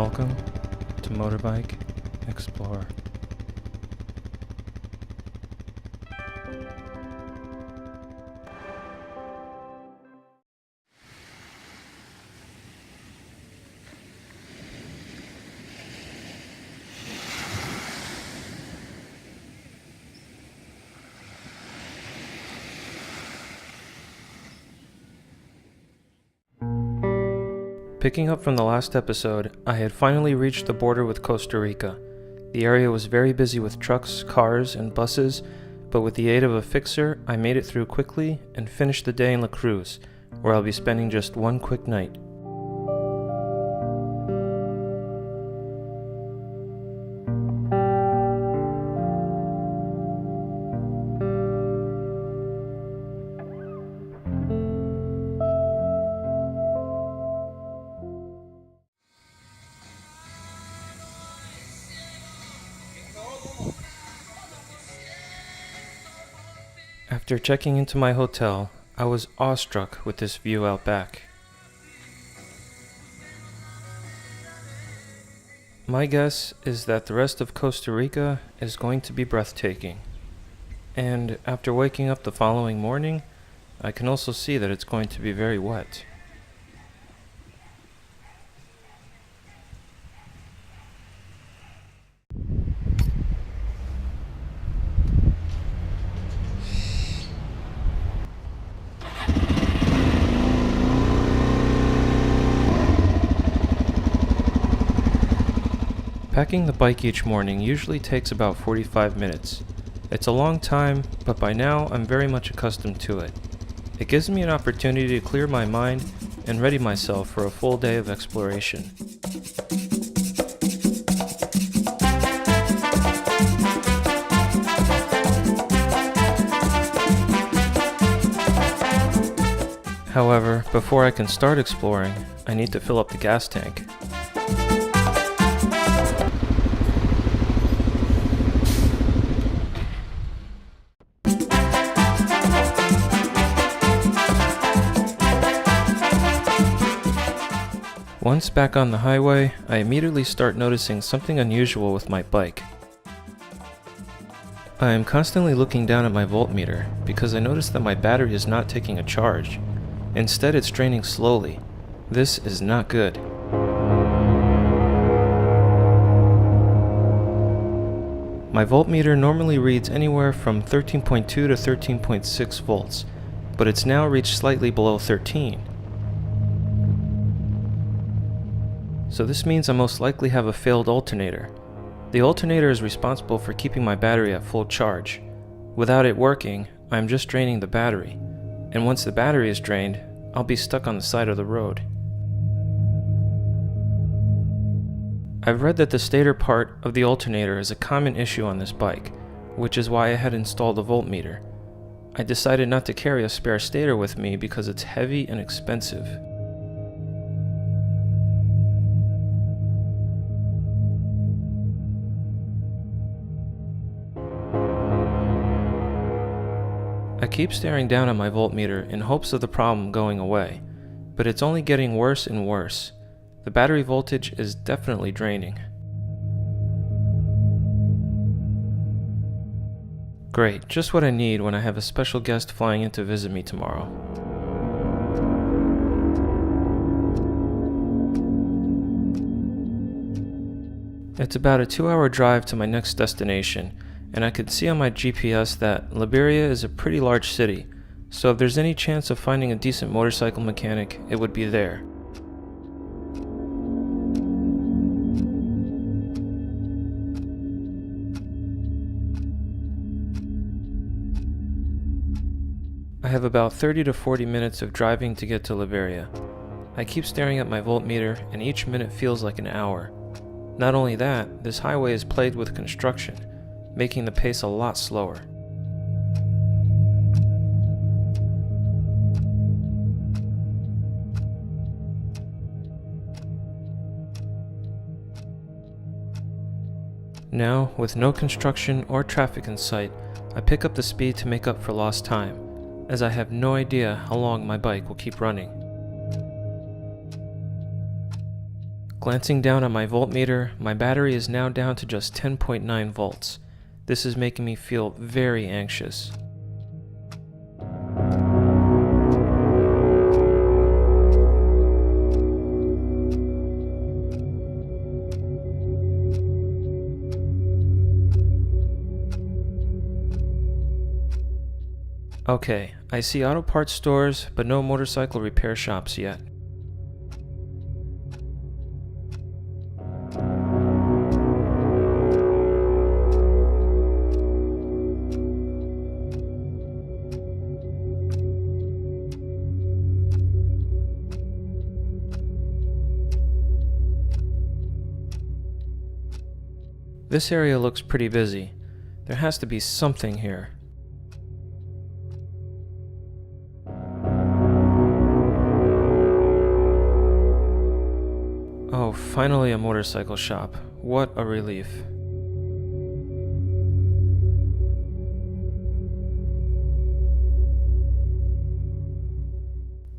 Welcome to Motorbike Explorer. Picking up from the last episode, I had finally reached the border with Costa Rica. The area was very busy with trucks, cars, and buses, but with the aid of a fixer, I made it through quickly and finished the day in La Cruz, where I'll be spending just one quick night. After checking into my hotel, I was awestruck with this view out back. My guess is that the rest of Costa Rica is going to be breathtaking. And after waking up the following morning, I can also see that it's going to be very wet. Packing the bike each morning usually takes about 45 minutes. It's a long time, but by now I'm very much accustomed to it. It gives me an opportunity to clear my mind and ready myself for a full day of exploration. However, before I can start exploring, I need to fill up the gas tank. Once back on the highway, I immediately start noticing something unusual with my bike. I am constantly looking down at my voltmeter because I notice that my battery is not taking a charge. Instead, it's draining slowly. This is not good. My voltmeter normally reads anywhere from 13.2 to 13.6 volts, but it's now reached slightly below 13. So this means I most likely have a failed alternator. The alternator is responsible for keeping my battery at full charge. Without it working, I'm just draining the battery, and once the battery is drained, I'll be stuck on the side of the road. I've read that the stator part of the alternator is a common issue on this bike, which is why I had installed a voltmeter. I decided not to carry a spare stator with me because it's heavy and expensive. I keep staring down at my voltmeter in hopes of the problem going away, but it's only getting worse and worse. The battery voltage is definitely draining. Great, just what I need when I have a special guest flying in to visit me tomorrow. It's about a 2-hour drive to my next destination, and I could see on my GPS that Liberia is a pretty large city, so if there's any chance of finding a decent motorcycle mechanic, it would be there. I have about 30 to 40 minutes of driving to get to Liberia. I keep staring at my voltmeter, and each minute feels like an hour. Not only that, this highway is plagued with construction, making the pace a lot slower. Now, with no construction or traffic in sight, I pick up the speed to make up for lost time, as I have no idea how long my bike will keep running. Glancing down at my voltmeter, my battery is now down to just 10.9 volts. This is making me feel very anxious. Okay, I see auto parts stores, but no motorcycle repair shops yet. This area looks pretty busy. There has to be something here. Oh, finally a motorcycle shop. What a relief.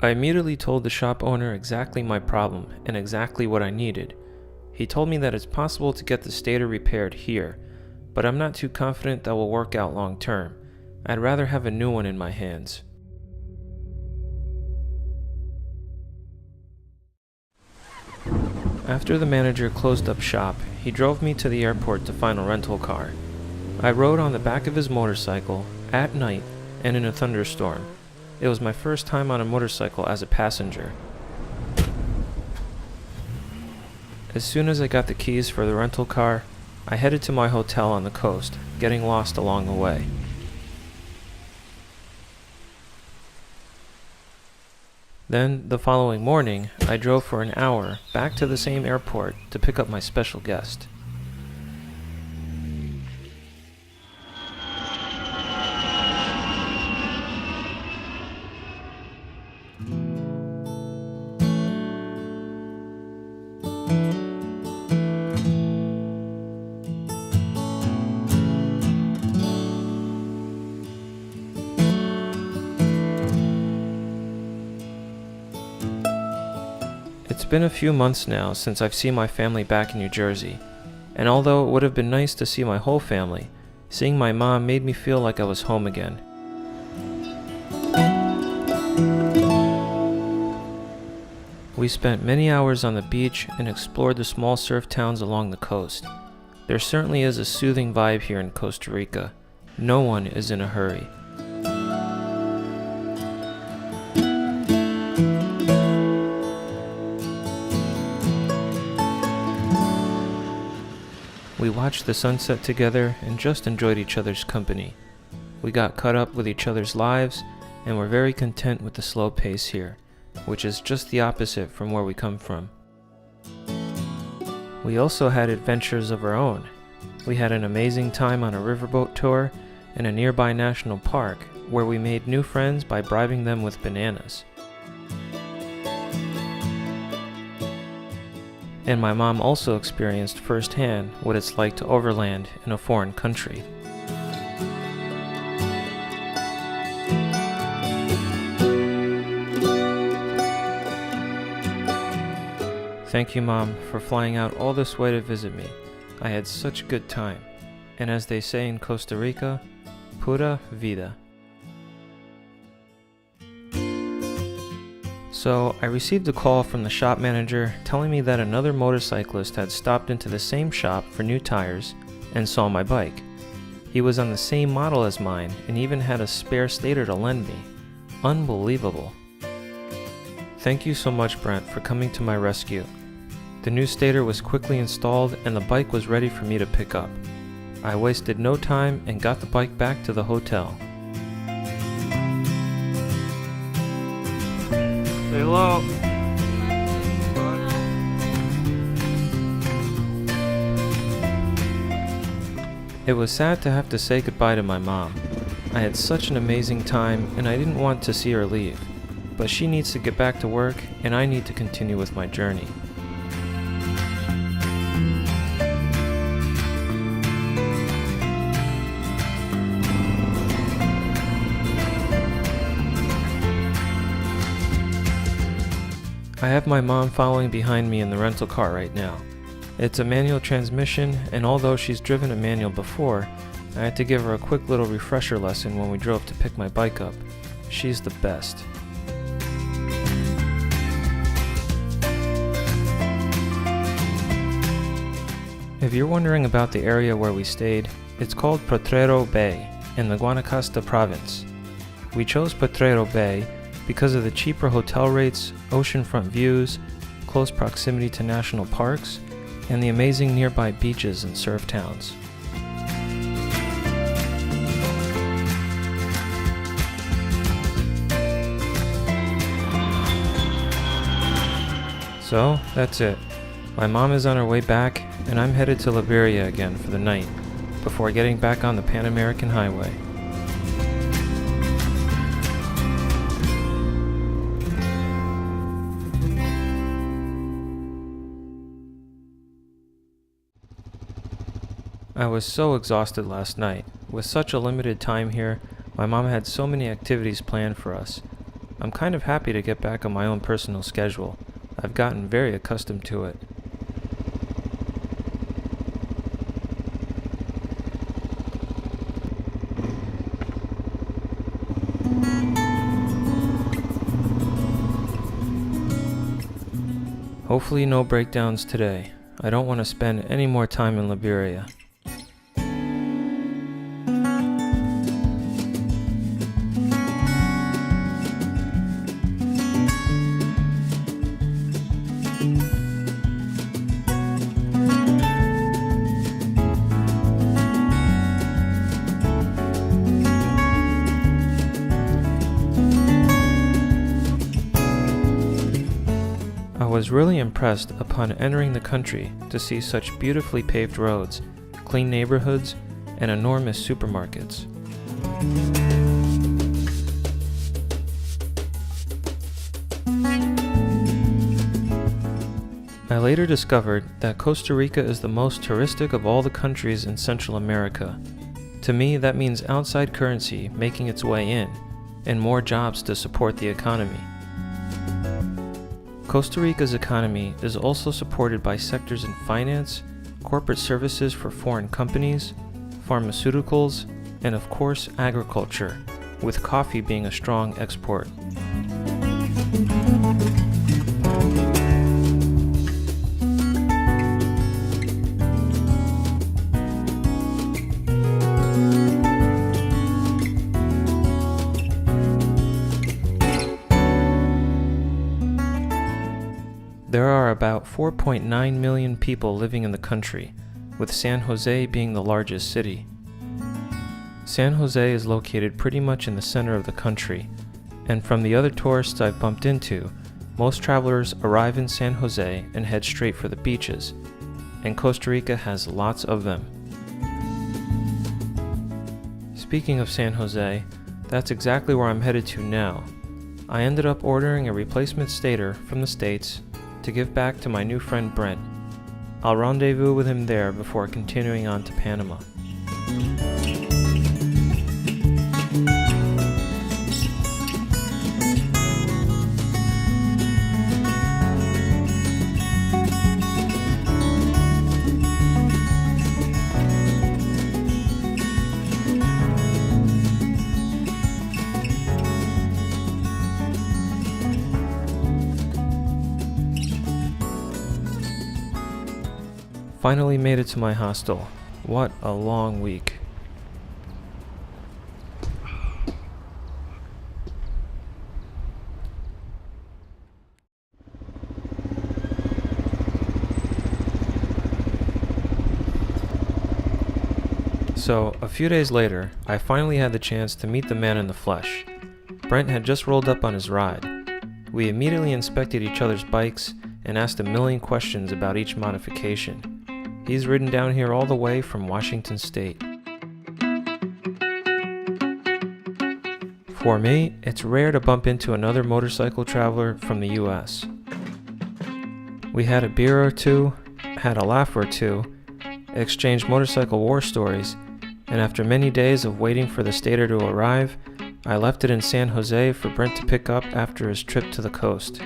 I immediately told the shop owner exactly my problem and exactly what I needed. He told me that it's possible to get the stator repaired here, but I'm not too confident that will work out long term. I'd rather have a new one in my hands. After the manager closed up shop, he drove me to the airport to find a rental car. I rode on the back of his motorcycle, at night, and in a thunderstorm. It was my first time on a motorcycle as a passenger. As soon as I got the keys for the rental car, I headed to my hotel on the coast, getting lost along the way. Then, the following morning, I drove for an hour back to the same airport to pick up my special guest. It's been a few months now since I've seen my family back in New Jersey, and although it would have been nice to see my whole family, seeing my mom made me feel like I was home again. We spent many hours on the beach and explored the small surf towns along the coast. There certainly is a soothing vibe here in Costa Rica. No one is in a hurry. We watched the sunset together and just enjoyed each other's company. We got caught up with each other's lives and were very content with the slow pace here, which is just the opposite from where we come from. We also had adventures of our own. We had an amazing time on a riverboat tour in a nearby national park where we made new friends by bribing them with bananas. And my mom also experienced firsthand what it's like to overland in a foreign country. Thank you, Mom, for flying out all this way to visit me. I had such a good time. And as they say in Costa Rica, pura vida. So, I received a call from the shop manager telling me that another motorcyclist had stopped into the same shop for new tires and saw my bike. He was on the same model as mine and even had a spare stator to lend me. Unbelievable. Thank you so much, Brent, for coming to my rescue. The new stator was quickly installed and the bike was ready for me to pick up. I wasted no time and got the bike back to the hotel. Say hello. It was sad to have to say goodbye to my mom. I had such an amazing time and I didn't want to see her leave. But she needs to get back to work and I need to continue with my journey. I I have my mom following behind me in the rental car right now. It's a manual transmission, and although she's driven a manual before, I had to give her a quick little refresher lesson when we drove to pick my bike up. She's the best. If you're wondering about the area where we stayed, it's called Potrero Bay in the Guanacaste province. We chose Potrero Bay because of the cheaper hotel rates, oceanfront views, close proximity to national parks, and the amazing nearby beaches and surf towns. So, that's it. My mom is on her way back, and I'm headed to Liberia again for the night, before getting back on the Pan American Highway. I was so exhausted last night. With such a limited time here, my mom had so many activities planned for us. I'm kind of happy to get back on my own personal schedule. I've gotten very accustomed to it. Hopefully no breakdowns today. I don't want to spend any more time in Liberia. I was really impressed upon entering the country to see such beautifully paved roads, clean neighborhoods, and enormous supermarkets. I later discovered that Costa Rica is the most touristic of all the countries in Central America. To me, that means outside currency making its way in, and more jobs to support the economy. Costa Rica's economy is also supported by sectors in finance, corporate services for foreign companies, pharmaceuticals, and of course agriculture, with coffee being a strong export. There are about 4.9 million people living in the country, with San Jose being the largest city. San Jose is located pretty much in the center of the country, and from the other tourists I've bumped into, most travelers arrive in San Jose and head straight for the beaches, and Costa Rica has lots of them. Speaking of San Jose, that's exactly where I'm headed to now. I ended up ordering a replacement stator from the States to give back to my new friend Brent. I'll rendezvous with him there before continuing on to Panama. Finally made it to my hostel. What a long week. So, a few days later, I finally had the chance to meet the man in the flesh. Brent had just rolled up on his ride. We immediately inspected each other's bikes and asked a million questions about each modification. He's ridden down here all the way from Washington State. For me, it's rare to bump into another motorcycle traveler from the US. We had a beer or two, had a laugh or two, exchanged motorcycle war stories, and after many days of waiting for the stator to arrive, I left it in San Jose for Brent to pick up after his trip to the coast.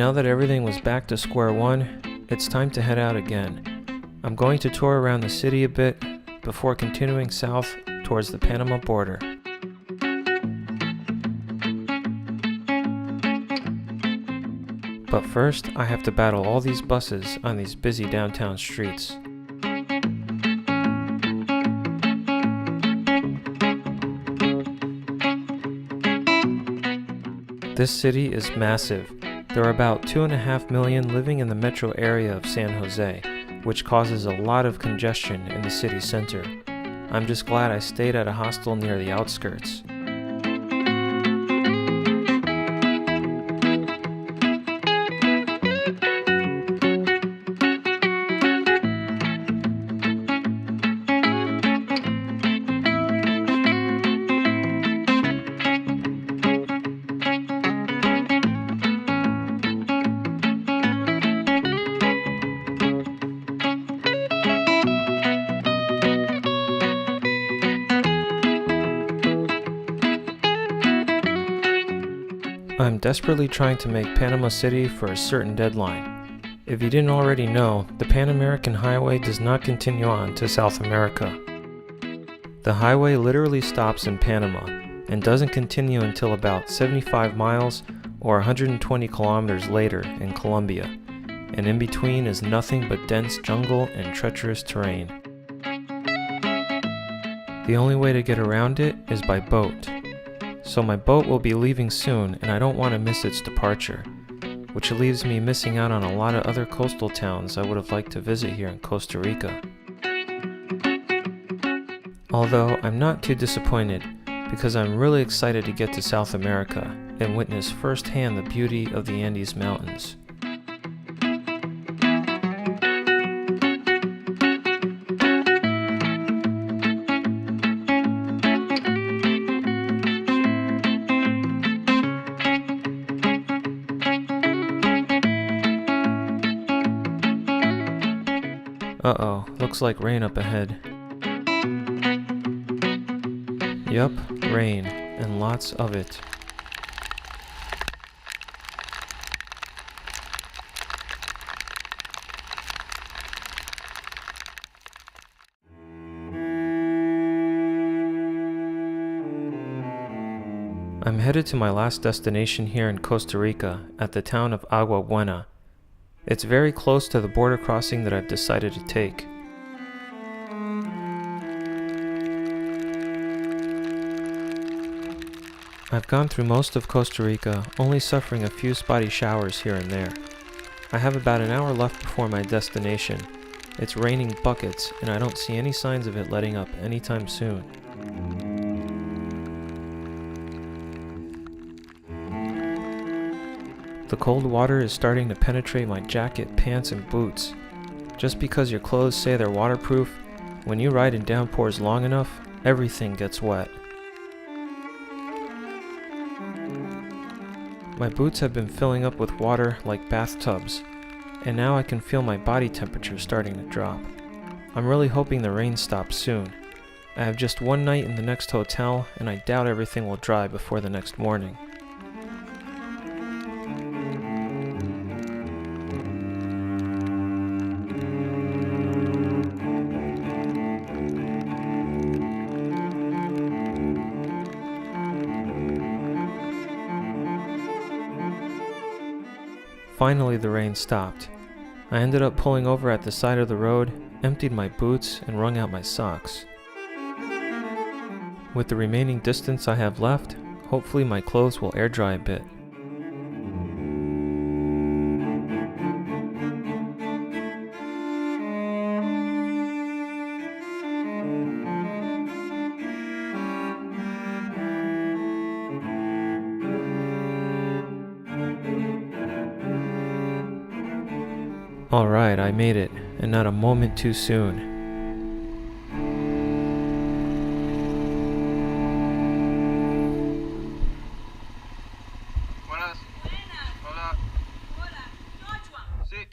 Now that everything was back to square one, it's time to head out again. I'm going to tour around the city a bit before continuing south towards the Panama border. But first, I have to battle all these buses on these busy downtown streets. This city is massive. There are about 2.5 million living in the metro area of San Jose, which causes a lot of congestion in the city center. I'm just glad I stayed at a hostel near the outskirts. I'm desperately trying to make Panama City for a certain deadline. If you didn't already know, the Pan American Highway does not continue on to South America. The highway literally stops in Panama and doesn't continue until about 75 miles or 120 kilometers later in Colombia, and in between is nothing but dense jungle and treacherous terrain. The only way to get around it is by boat. So my boat will be leaving soon and I don't want to miss its departure, which leaves me missing out on a lot of other coastal towns I would have liked to visit here in Costa Rica. Although I'm not too disappointed because I'm really excited to get to South America and witness firsthand the beauty of the Andes Mountains. Uh-oh, looks like rain up ahead. Yup, rain, and lots of it. I'm headed to my last destination here in Costa Rica at the town of Agua Buena. It's very close to the border crossing that I've decided to take. I've gone through most of Costa Rica, only suffering a few spotty showers here and there. I have about an hour left before my destination. It's raining buckets, and I don't see any signs of it letting up anytime soon. The cold water is starting to penetrate my jacket, pants, and boots. Just because your clothes say they're waterproof, when you ride in downpours long enough, everything gets wet. My boots have been filling up with water like bathtubs, and now I can feel my body temperature starting to drop. I'm really hoping the rain stops soon. I have just one night in the next hotel, and I doubt everything will dry before the next morning. Finally, the rain stopped. I ended up pulling over at the side of the road, emptied my boots, and wrung out my socks. With the remaining distance I have left, hopefully my clothes will air dry a bit. Alright, I made it, and not a moment too soon. Buenas. Hola. Sí.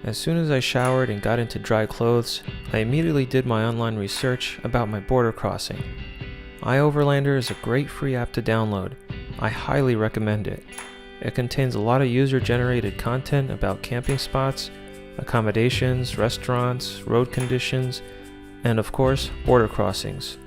As soon as I showered and got into dry clothes, I immediately did my online research about my border crossing. iOverlander is a great free app to download, I highly recommend it. It contains a lot of user-generated content about camping spots, accommodations, restaurants, road conditions, and of course, border crossings.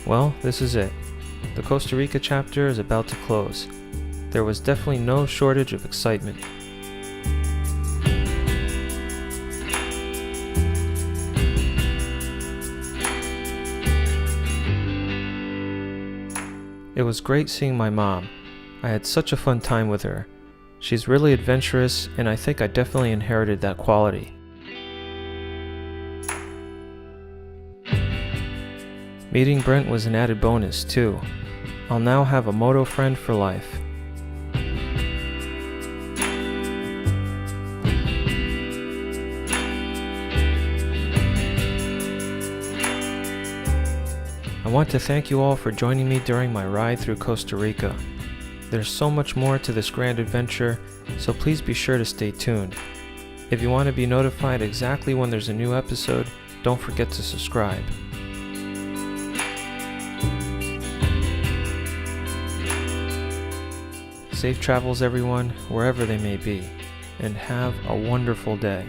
Well, this is it. The Costa Rica chapter is about to close. There was definitely no shortage of excitement. It was great seeing my mom. I had such a fun time with her. She's really adventurous, and I think I definitely inherited that quality. Meeting Brent was an added bonus, too. I'll now have a moto friend for life. I want to thank you all for joining me during my ride through Costa Rica. There's so much more to this grand adventure, so please be sure to stay tuned. If you want to be notified exactly when there's a new episode, don't forget to subscribe. Safe travels everyone, wherever they may be, and have a wonderful day.